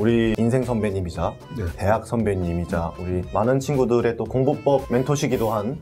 우리 인생 선배님이자 네. 대학 선배님이자 우리 많은 친구들의 또 공부법 멘토시기도 한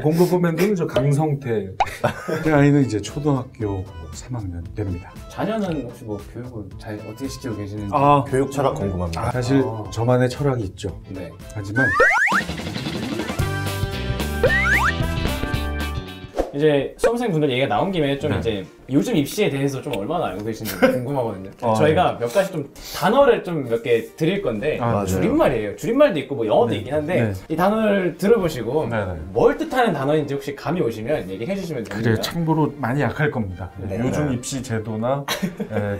공부법 멘토는 저 강성태. 제 아이는 이제 초등학교 3학년 됩니다. 자녀는 혹시 뭐 교육을 잘 어떻게 시키고 계시는지? 교육 철학 궁금합니다. 사실 저만의 철학이 있죠. 네. 하지만 이제 수험생분들 얘기가 나온 김에 좀 네. 이제 요즘 입시에 대해서 좀 얼마나 알고 계신지 궁금하거든요. 저희가 몇 가지 좀 단어를 좀 몇 개 드릴 건데 맞아요. 줄임말이에요. 줄임말도 있고 뭐 영어도 있긴 한데 이 단어를 들어보시고 뭘 뜻하는 단어인지 혹시 감이 오시면 얘기해 주시면 됩니다. 그래 참고로 많이 약할 겁니다. 네. 요즘 네. 입시 제도나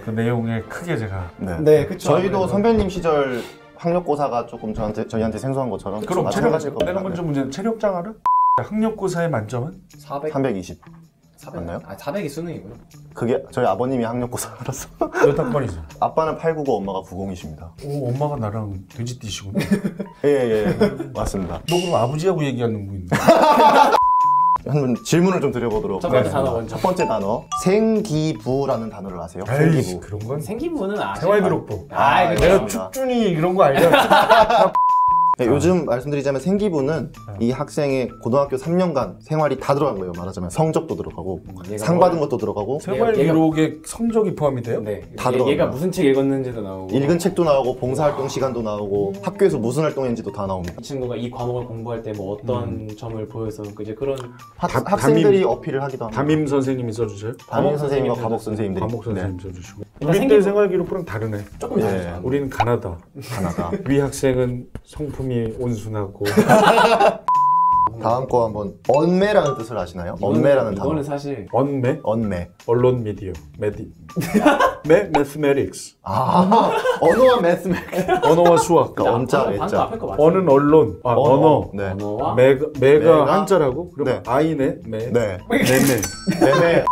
그 내용에 크게 제가 네, 그쵸. 저희도 아무래도. 선배님 시절 학력고사가 조금 저희한테 생소한 것처럼 그럼 마찬가지일 겁니다. 내가 먼저 문제 체력장 알아? 학력고사의 만점은? 400? 320 400? 맞나요? 아, 400이 수능이고요. 그게 저희 아버님이 학력고사라서 몇 학번이죠? 아빠는 899 엄마가 90이십니다. 오 엄마가 나랑 돼지띠시구나. 예 맞습니다. 너 그럼 아버지하고 얘기하는 분인데. 한번 질문을 좀 드려보도록 첫 번째 하겠습니다. 단어 먼저. 첫 번째 단어 생기부라는 단어를 아세요? 에이 생기부. 그런 건 생기부는 아시죠? 생활기록부. 아, 네, 내가 맞습니다. 축준이 이런 거 알잖아. 네, 요즘 말씀드리자면 생기부는 이 학생의 고등학교 3년간 생활이 다 들어간 거예요. 말하자면 성적도 들어가고 상 받은 것도 들어가고 생활기록에 성적이 포함이 돼요? 네. 다 얘가 들어갑니다. 무슨 책 읽었는지도 나오고 읽은 책도 나오고 봉사활동 시간도 나오고 학교에서 무슨 활동했는지도 다 나옵니다. 이 친구가 이 과목을 공부할 때 뭐 어떤 점을 보여서 이제 그런 학생들이 어필을 하기도 합니다. 담임 선생님이 써주세요? 담임 선생님과 과목 선생님들이 과목 선생님 써주시고. 그러니까 우리 때 생활기록부랑 다르네. 조금 다르죠. 예. 우리는 가나다. 하나다. 위 학생은 성품이 온순하고. 다음 거 한번 언매라는 뜻을 아시나요? 언매라는 단어. 이거는 사실 언매? 언매. 언론 미디어. 매스메릭스. 언어와 매스맥. 언어와 수학. 그러니까 언자, 방금 애자. 앞에 거 맞죠? 언은 언론. 언어. 네. 언어와 매가 매가 한자라고? 그럼 네. 아이네. 매. 네. 매매. 매매.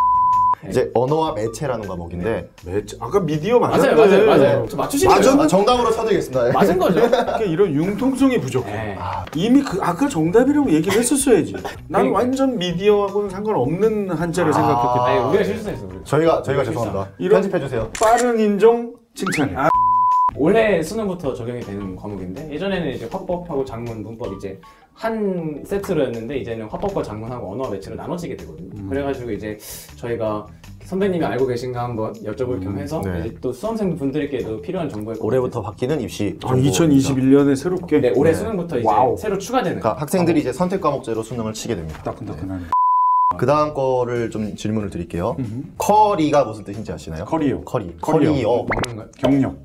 이제 언어와 매체라는 과목인데 아까 미디어 맞아요, 맞았네. 맞아요. 저 맞추시는 거예요? 정답으로 쳐드리겠습니다. 맞은 거죠? 그러니까 이런 융통성이 부족해. 네. 이미 아까 정답이라고 얘기를 했었어야지. 난 그러니까. 완전 미디어하고는 상관없는 한자를 생각했기 아니, 때문에. 우리가 실수했어. 우리. 저희가 죄송합니다. 이런- 편집해주세요. 빠른 인정 칭찬해. 올해 수능부터 적용이 되는 과목인데 예전에는 이제 화법하고 장문, 문법 이제 한 세트로였는데 이제는 화법과 장문하고 언어와 매체로 나눠지게 되거든요. 그래가지고 이제 저희가 선배님이 알고 계신가 한번 여쭤볼 겸 해서 네. 이제 또 수험생 분들께도 필요한 정보에 올해부터 바뀌는 입시. 2021년에 새롭게. 네, 올해 네. 수능부터 이제 와우. 새로 추가되는 그러니까 학생들이 이제 선택 과목제로 수능을 치게 됩니다. 따끈따끈하네. 그 다음 거를 좀 질문을 드릴게요. 커리가 무슨 뜻인지 아시나요? 커리어. 커리어. 먹는 거 경력.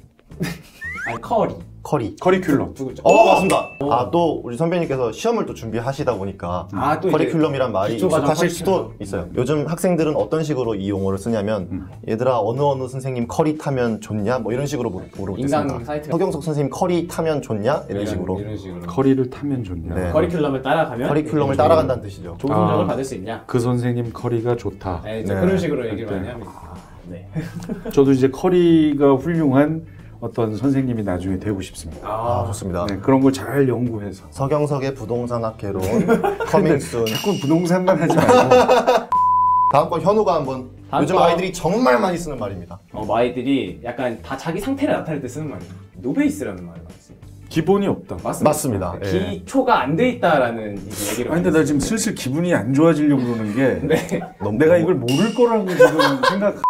아니 커리 커리. 커리큘럼. 누구죠? 맞습니다. 또 우리 선배님께서 시험을 또 준비하시다 보니까 또 커리큘럼이란 말이 기초과정 익숙하실 수도 커리큘럼. 있어요. 요즘 학생들은 어떤 식으로 이 용어를 쓰냐면 얘들아 어느 선생님 커리 타면 좋냐? 뭐 이런 식으로 물어보고 인강 있습니다. 사이트가 서경석 선생님 커리 타면 좋냐? 이런 식으로 이런 식으로 커리를 타면 좋냐. 네. 커리큘럼을 따라가면 커리큘럼을 따라간다는 뜻이죠. 좋은 성적을 아. 받을 수 있냐? 그 선생님 커리가 좋다. 네, 이제 네. 그런 식으로 얘기를 네. 많이 합니다. 네. 저도 이제 커리가 훌륭한 어떤 선생님이 나중에 되고 싶습니다. 좋습니다. 네, 그런 걸 잘 연구해서. 서경석의 부동산학 개론 커밍순. 자꾸 부동산만 하지 말고. 다음 건 현우가 한번 다음 요즘 거. 아이들이 정말 많이 쓰는 말입니다. 아이들이 약간 다 자기 상태를 나타낼 때 쓰는 말이에요. 노베이스라는 말을 많이 써요. 기본이 없다. 맞습니다. 예. 기초가 안 돼 있다라는 이제 얘기를 아니, 근데 나 지금 슬슬 기분이 안 좋아지려고 그러는 게 네. 내가 이걸 모를 거라고 지금 생각.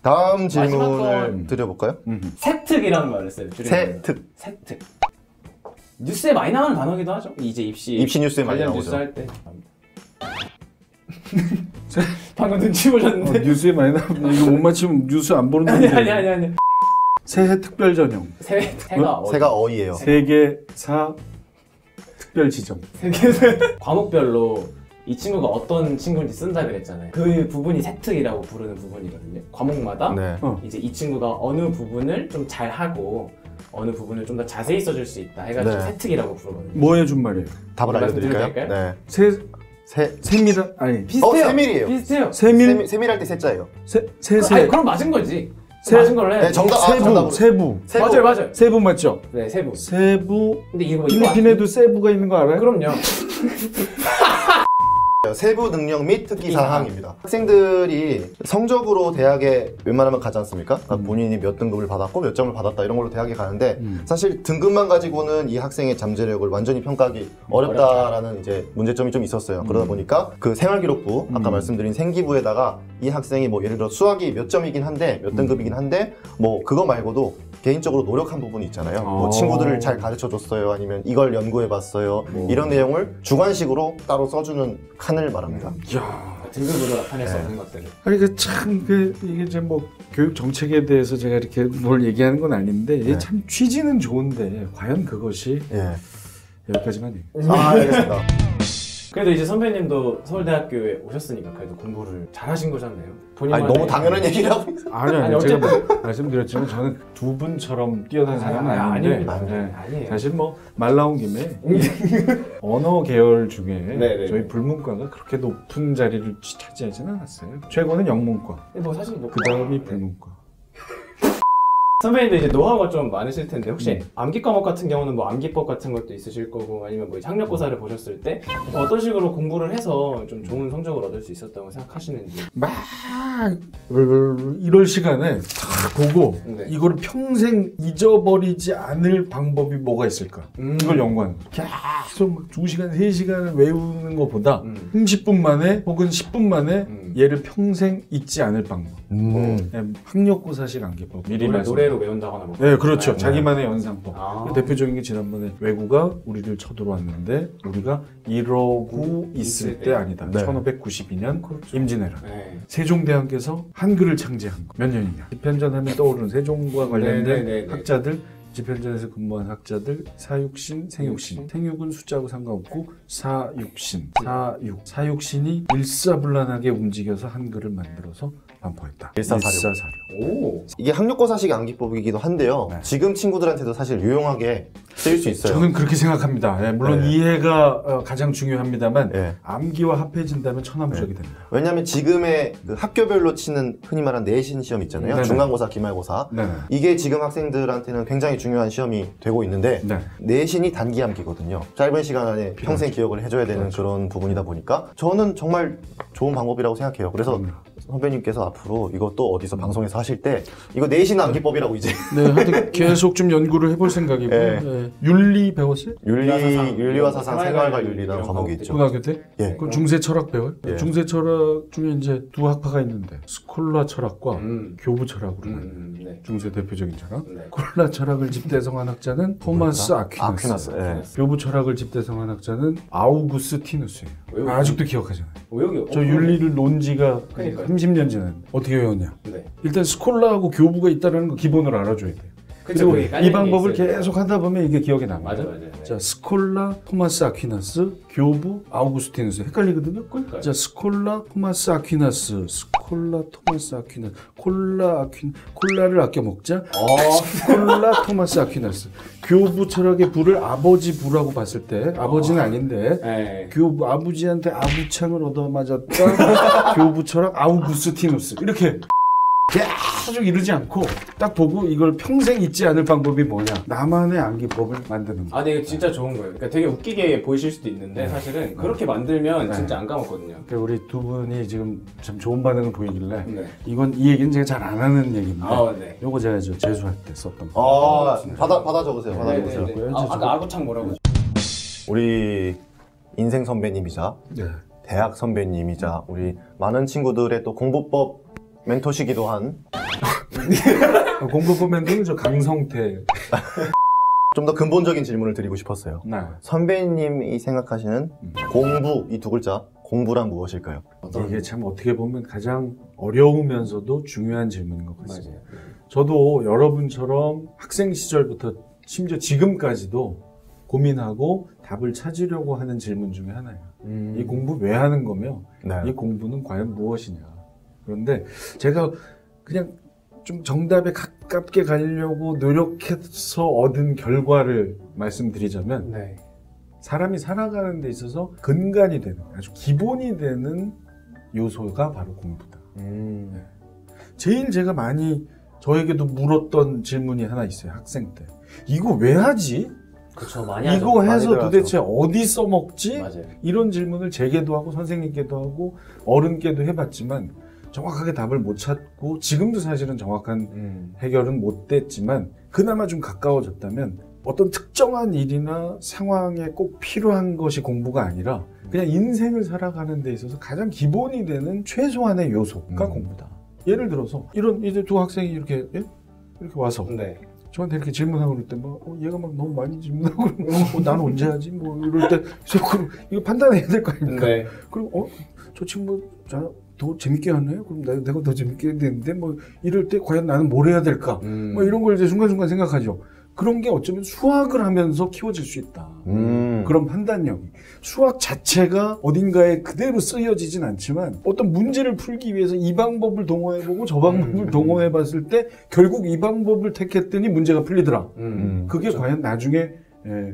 다음 마지막 질문을 건- 드려볼까요? 세특이라는 말을 써요. 줄임말로. 세특. 뉴스에 많이 나오는 단어기도 하죠. 이제 입시 뉴스에 많이 관련 나오죠. 뉴스 할 때. 방금 눈치 보셨는데. 뉴스에 많이 나오는데 이거 못 맞히면 뉴스 안 보는 아니 놈인데. 아니. 새해 특별 전형. 새가 새가 어이예요. 세계사 특별 지정. 과목별로 이 친구가 어떤 친구인지 쓴다 그랬잖아요. 그 부분이 세특이라고 부르는 부분이거든요. 과목마다 네. 이제 이 친구가 어느 부분을 좀 잘하고 어느 부분을 좀 더 자세히 써줄 수 있다 해가지고 네. 세특이라고 부르거든요. 뭐 해준 말이에요? 답을 말씀드려도 알려드릴까요? 될까요? 네. 세밀한 아니 비슷해요. 세밀이에요. 비슷해요. 세밀할 때 세자예요. 아니 그럼 맞은 거지. 세- 맞은 걸로 해. 네, 정답. 세부. 세부. 맞아요. 세부 맞죠? 네, 세부. 세부. 근데 이거 필리핀에도 세부가 있는 거 알아요? 그럼요. 세부 능력 및 특기 사항입니다. 학생들이 성적으로 대학에 웬만하면 가지 않습니까? 그러니까 본인이 몇 등급을 받았고 몇 점을 받았다 이런 걸로 대학에 가는데 사실 등급만 가지고는 이 학생의 잠재력을 완전히 평가하기 어렵다라는 이제 문제점이 좀 있었어요. 그러다 보니까 그 생활기록부 아까 말씀드린 생기부에다가 이 학생이 뭐 예를 들어 수학이 몇 점이긴 한데 몇 등급이긴 한데 뭐 그거 말고도 개인적으로 노력한 부분이 있잖아요. 뭐 친구들을 잘 가르쳐줬어요. 아니면 이걸 연구해봤어요. 이런 내용을 주관식으로 따로 써주는 칸을 말합니다. 이야. 등급으로 나타낼 수 없는 것들을. 아니 이게 이제 뭐 교육 정책에 대해서 제가 이렇게 뭘 얘기하는 건 아닌데 이게 참 취지는 좋은데 과연 그것이 여기까지만 해요. 알겠습니다. 그래도 이제 선배님도 서울대학교에 오셨으니까 그래도 공부를 잘하신 거잖아요. 아니 너무 당연한 얘기를 하고 있어요. 아니 제가 말씀드렸지만 저는 두 분처럼 뛰어난 사람은 아닌데 아니에요. 사실 뭐 말 나온 김에 언어 계열 중에 저희 불문과가 그렇게 높은 자리를 차지하지는 않았어요. 최고는 영문과. 뭐 사실 그 다음이 불문과. 선배님도 이제 노하우가 좀 많으실 텐데 혹시 암기 과목 같은 경우는 뭐 암기법 같은 것도 있으실 거고 아니면 뭐 학력고사를 보셨을 때 어떤 식으로 공부를 해서 좀 좋은 성적을 얻을 수 있었다고 생각하시는지. 막 이럴 시간에 다 보고 이걸 평생 잊어버리지 않을 방법이 뭐가 있을까? 이걸 연구하는 거죠. 계속 막 2시간, 3시간을 외우는 것보다 30분 만에 혹은 10분 만에 얘를 평생 잊지 않을 방법. 학력고사식 암기법. 미리 노래로 외운다거나 뭐. 네, 그렇죠. 자기만의 연상법. 대표적인 게 지난번에 외구가 우리를 쳐들어왔는데 우리가 이러고 있을 때 아니다. 1592년 임진왜란. 세종대왕께서 한글을 창제한 거. 몇 년이냐. 집현전하면 떠오르는 세종과 관련된 학자들, 집현전에서 근무한 학자들, 사육신, 생육신. 생육은 숫자하고 상관없고 사육신, 사육신이 일사불란하게 움직여서 한글을 만들어서 반포했다. 일사사료. 오. 이게 학력고사식 암기법이기도 한데요. 지금 친구들한테도 사실 유용하게 쓰일 수 있어요. 저는 그렇게 생각합니다. 물론 이해가 가장 중요합니다만 암기와 합해진다면 천하무적이 됩니다. 왜냐하면 지금의 그 학교별로 치는 흔히 말하는 내신 시험 있잖아요. 중간고사, 기말고사. 이게 지금 학생들한테는 굉장히 중요한 시험이 되고 있는데 내신이 단기 암기거든요. 짧은 시간 안에 평생 기억을 해줘야 되는 그런 부분이다 보니까 저는 정말 좋은 방법이라고 생각해요. 그래서 선배님께서 앞으로 이것도 어디서 방송에서 하실 때 이거 내신 암기법이라고 이제 하여튼 계속 좀 연구를 해볼 생각이고요. 윤리 배웠어요? 윤리와 사상, 생활과 윤리라는 과목이 있죠. 고등학교 때? 그럼 중세 철학 배워요? 중세 철학 중에 이제 두 학파가 있는데 스콜라 철학과 교부 철학으로 중세 대표적인 철학. 스콜라 철학을 집대성한 학자는 토마스 아퀴나스. 교부 철학을 집대성한 학자는 아우구스티누스예요. 아직도 기억하잖아요. 저 윤리를 논 지가 30년 전에 어떻게 외웠냐? 일단 스콜라하고 교부가 있다는 거 기본으로 알아줘야 돼요. 그리고 이 방법을 계속 하다 보면 이게 기억에 남아요. 맞아. 자, 스콜라, 토마스 아퀴나스, 교부, 아우구스티누스. 헷갈리거든요? 자, 스콜라, 토마스 아퀴나스, 스콜라, 토마스 아퀴나스, 콜라를 아껴 먹자. 스콜라, 토마스 아퀴나스. 교부 철학의 부를 아버지 부라고 봤을 때, 아버지는 아닌데, 교부, 아버지한테 아부창을 얻어맞았다. 교부 철학, 아우구스티누스. 이렇게. 계속 이러지 않고 딱 보고 이걸 평생 잊지 않을 방법이 뭐냐, 나만의 암기법을 만드는 거예요. 근데 이거 진짜 좋은 거예요. 그러니까 되게 웃기게 보이실 수도 있는데 사실은 그렇게 만들면 진짜 안 까먹거든요. 그러니까 우리 두 분이 지금 참 좋은 반응을 보이길래 이건 이 얘기는 제가 잘 안 하는 얘기인데 요거 제가 재수할 때 썼던 거. 받아 적으세요. 아까 아구창 뭐라고? 우리 인생 선배님이자 대학 선배님이자 우리 많은 친구들의 또 공부법 멘토시기도 한 공부법 멘토는 저 강성태. 좀 더 근본적인 질문을 드리고 싶었어요. 선배님이 생각하시는 공부, 이 두 글자, 공부란 무엇일까요? 이게 참 어떻게 보면 가장 어려우면서도 중요한 질문인 것 같습니다. 저도 여러분처럼 학생 시절부터 심지어 지금까지도 고민하고 답을 찾으려고 하는 질문 중에 하나예요. 이 공부 왜 하는 거며 이 공부는 과연 무엇이냐. 그런데 제가 그냥 좀 정답에 가깝게 가려고 노력해서 얻은 결과를 말씀드리자면 사람이 살아가는 데 있어서 근간이 되는, 아주 기본이 되는 요소가 바로 공부다. 제일 제가 많이 저에게도 물었던 질문이 하나 있어요. 학생 때. 이거 왜 하지? 그쵸, 많이 하죠. 이거 해서 많이들 도대체 어디 써먹지? 맞아요. 이런 질문을 제게도 하고 선생님께도 하고 어른께도 해봤지만 정확하게 답을 못 찾고 지금도 사실은 정확한 해결은 못 됐지만 그나마 좀 가까워졌다면 어떤 특정한 일이나 상황에 꼭 필요한 것이 공부가 아니라 그냥 인생을 살아가는 데 있어서 가장 기본이 되는 최소한의 요소가 공부다. 예를 들어서 이런 이제 두 학생이 이렇게 와서 네. 저한테 이렇게 질문하고 그럴 때 얘가 막 너무 많이 질문하고 나는 언제 하지? 뭐 이럴 때 그럼 이거 판단해야 될 거 아닙니까? 네. 그럼 저 친구 더 재밌게 하나요? 그럼 내가 더 재밌게 했는데 뭐 이럴 때 과연 나는 뭘 해야 될까? 뭐 이런 걸 이제 순간순간 생각하죠. 그런 게 어쩌면 수학을 하면서 키워질 수 있다. 그런 판단력이. 수학 자체가 어딘가에 그대로 쓰여지진 않지만 어떤 문제를 풀기 위해서 이 방법을 동원해보고 저 방법을 동원해봤을 때 결국 이 방법을 택했더니 문제가 풀리더라. 그게 그렇죠. 과연 나중에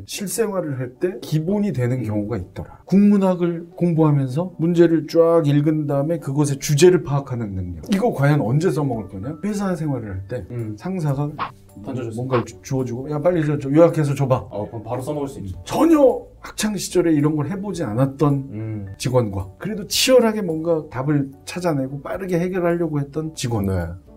실생활을 할 때 기본이 되는 경우가 있더라. 국문학을 공부하면서 문제를 쫙 읽은 다음에 그것의 주제를 파악하는 능력. 이거 과연 언제 써먹을 거냐? 회사 생활을 할 때 상사가 던져줬어. 뭔가를 주어주고 야 빨리 저 요약해서 줘봐. 그럼 바로 써먹을 수 있죠. 전혀 학창 시절에 이런 걸 해보지 않았던 직원과 그래도 치열하게 뭔가 답을 찾아내고 빠르게 해결하려고 했던 직원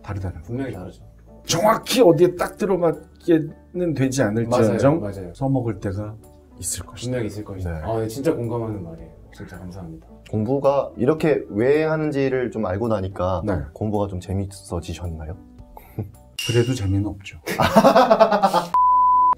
다르다는 거. 분명히 다르죠. 정확히 어디에 딱 들어맞게는 되지 않을지언정 맞아요. 써먹을 때가 있을 것이다. 분명히 있을 것이다. 네. 진짜 공감하는 말이에요. 진짜 감사합니다. 공부가 이렇게 왜 하는지를 좀 알고 나니까 네. 공부가 좀 재밌어지셨나요? 그래도 재미는 없죠.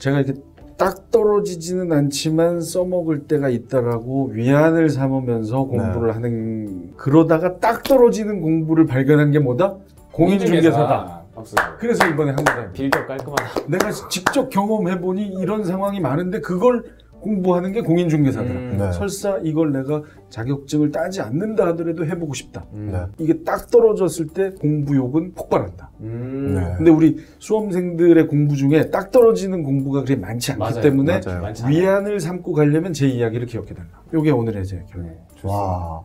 제가 이렇게 딱 떨어지지는 않지만 써먹을 때가 있다라고 위안을 삼으면서 공부를 하는 그러다가 딱 떨어지는 공부를 발견한 게 뭐다? 공인중개사다. 박수. 그래서 이번에 한 거다. 빌격 깔끔하다. 내가 직접 경험해보니 이런 상황이 많은데 그걸 공부하는 게 공인중개사더라. 네. 설사 이걸 내가 자격증을 따지 않는다 하더라도 해보고 싶다. 네. 이게 딱 떨어졌을 때 공부욕은 폭발한다. 네. 근데 우리 수험생들의 공부 중에 딱 떨어지는 공부가 그렇게 많지 않기 맞아요. 때문에 맞아요. 많지 않아요. 위안을 삼고 가려면 제 이야기를 기억해달라. 요게 오늘의 제 결론. 네. 와.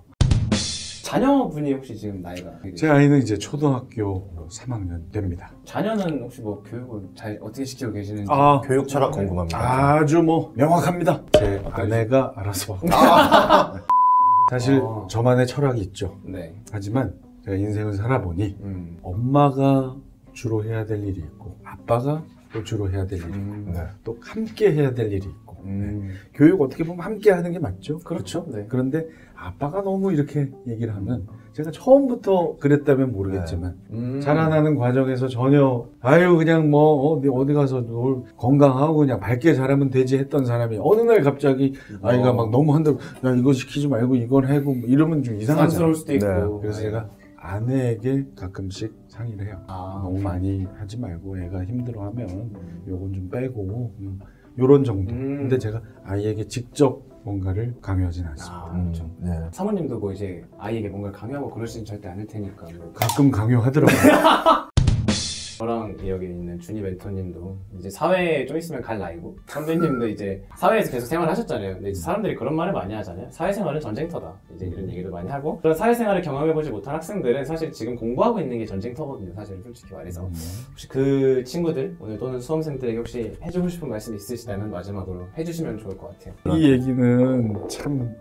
자녀분이 혹시 지금 나이가 제 아이는 이제 초등학교 3학년 됩니다. 자녀는 혹시 뭐 교육을 잘 어떻게 시키고 계시는지 교육 철학 궁금합니다. 아주 뭐 명확합니다. 제 아내가 알아서. 사실 저만의 철학이 있죠. 네. 하지만 제가 인생을 살아보니 엄마가 주로 해야 될 일이 있고 아빠가 또 주로 해야 될 일이 있고 네. 또 함께 해야 될 일이 있고 교육 어떻게 보면 함께 하는 게 맞죠? 그렇죠. 네. 그런데 아빠가 너무 이렇게 얘기를 하면 제가 처음부터 그랬다면 모르겠지만 자라나는 과정에서 전혀 그냥 뭐 어디 가서 건강하고 그냥 밝게 자라면 되지 했던 사람이 어느 날 갑자기 아이가 막 너무 한다고 야 이거 시키지 말고 이걸 해고 뭐 이러면 좀 이상하잖아. 부담스러울 수도 있고. 네. 그래서 제가 아내에게 가끔씩 상의를 해요. 너무 많이 하지 말고 애가 힘들어하면 요건 좀 빼고 요런 정도. 근데 제가 아이에게 직접 뭔가를 강요하진 않습니다. 그렇죠. 네. 사모님도 뭐 이제 아이에게 뭔가를 강요하고 그러시는 절대 않을 테니까. 뭐. 가끔 강요하더라고요. 저랑 여기 있는 준이 멘토님도 이제 사회에 좀 있으면 갈 나이고 선배님도 이제 사회에서 계속 생활하셨잖아요. 근데 이제 사람들이 그런 말을 많이 하잖아요. 사회생활은 전쟁터다. 이제 이런 얘기도 많이 하고 그런 사회생활을 경험해보지 못한 학생들은 사실 지금 공부하고 있는 게 전쟁터거든요. 사실 솔직히 말해서 혹시 그 친구들 오늘 또는 수험생들에게 혹시 해주고 싶은 말씀이 있으시다면 마지막으로 해주시면 좋을 것 같아요. 이 얘기는 참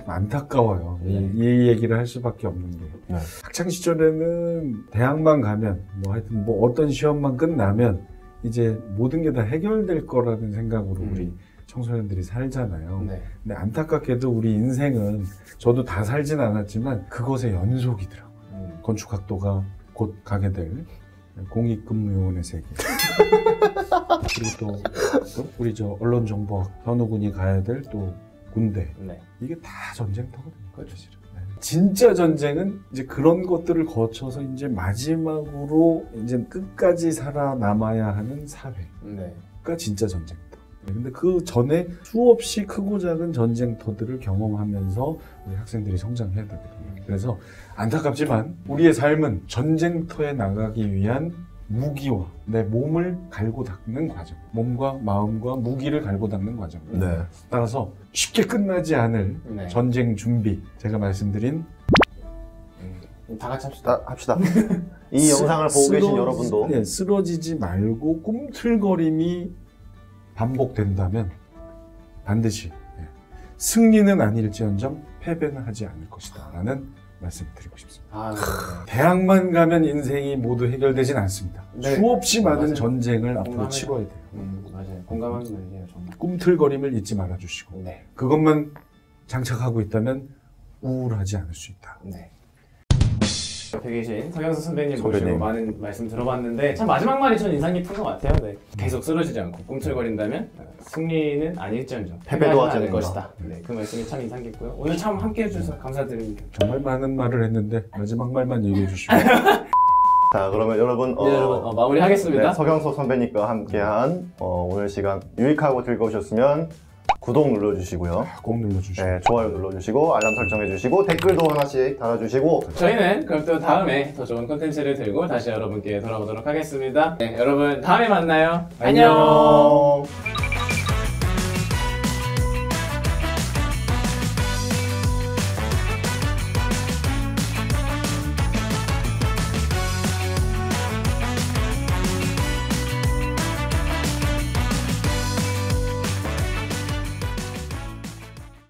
안타까워요. 이 얘기를 할 수밖에 없는 게 네. 학창 시절에는 대학만 가면 뭐 하여튼 뭐 어떤 시험만 끝나면 이제 모든 게 다 해결될 거라는 생각으로 우리 청소년들이 살잖아요. 네. 근데 안타깝게도 우리 인생은 저도 다 살진 않았지만 그것의 연속이더라고요. 건축학도가 곧 가게 될 공익근무요원의 세계. 그리고 또 우리 저 언론정보학 현우군이 가야 될 또 군대. 네. 이게 다 전쟁터거든요. 그렇죠. 네. 진짜 전쟁은 이제 그런 것들을 거쳐서 이제 마지막으로 이제 끝까지 살아남아야 하는 사회가 네. 진짜 전쟁터. 근데 그 전에 수없이 크고 작은 전쟁터들을 경험하면서 우리 학생들이 성장해야 되거든요. 그래서 안타깝지만 우리의 삶은 전쟁터에 나가기 위한 무기와 내 몸을 갈고 닦는 과정, 몸과 마음과 무기를 갈고 닦는 과정. 네. 따라서 쉽게 끝나지 않을 네. 전쟁 준비, 제가 말씀드린 다 같이 합시다. 합시다. 이 영상을 보고 계신 여러분도 쓰러지지 말고 꿈틀거림이 반복된다면 반드시 승리는 아닐지언정 패배는 하지 않을 것이다 라는 말씀을 드리고 싶습니다. 아, 네. 대학만 가면 인생이 모두 해결되진 않습니다. 네. 수없이 많은 맞아요. 전쟁을 앞으로 공감해요. 치러야 돼요. 맞아요. 공감하는 말이에요, 정말. 꿈틀거림을 잊지 말아주시고 네. 그것만 장착하고 있다면 우울하지 않을 수 있다. 네. 옆에 계신 서경수 선배님 선배님. 모시고 많은 말씀 들어봤는데 참 마지막 말이 전 인상 깊은 것 같아요. 네. 계속 쓰러지지 않고 꿈틀거린다면 승리는 아닐지언정 패배도 하지 않을 않는다. 것이다. 네, 그 말씀이 참 인상 깊고요. 오늘 참 함께 해주셔서 감사드립니다. 정말 많은 말을 했는데 마지막 말만 얘기해 주시고 자, 그러면 여러분, 네, 여러분 마무리하겠습니다. 네, 서경석 선배님과 함께한 오늘 시간 유익하고 즐거우셨으면 구독 눌러주시고요. 꼭 눌러주시고 네, 좋아요 눌러주시고 알람 설정해주시고 댓글도 하나씩 달아주시고 저희는 그럼 또 다음에 더 좋은 콘텐츠를 들고 다시 여러분께 돌아오도록 하겠습니다. 네, 여러분 다음에 만나요. 안녕. 안녕.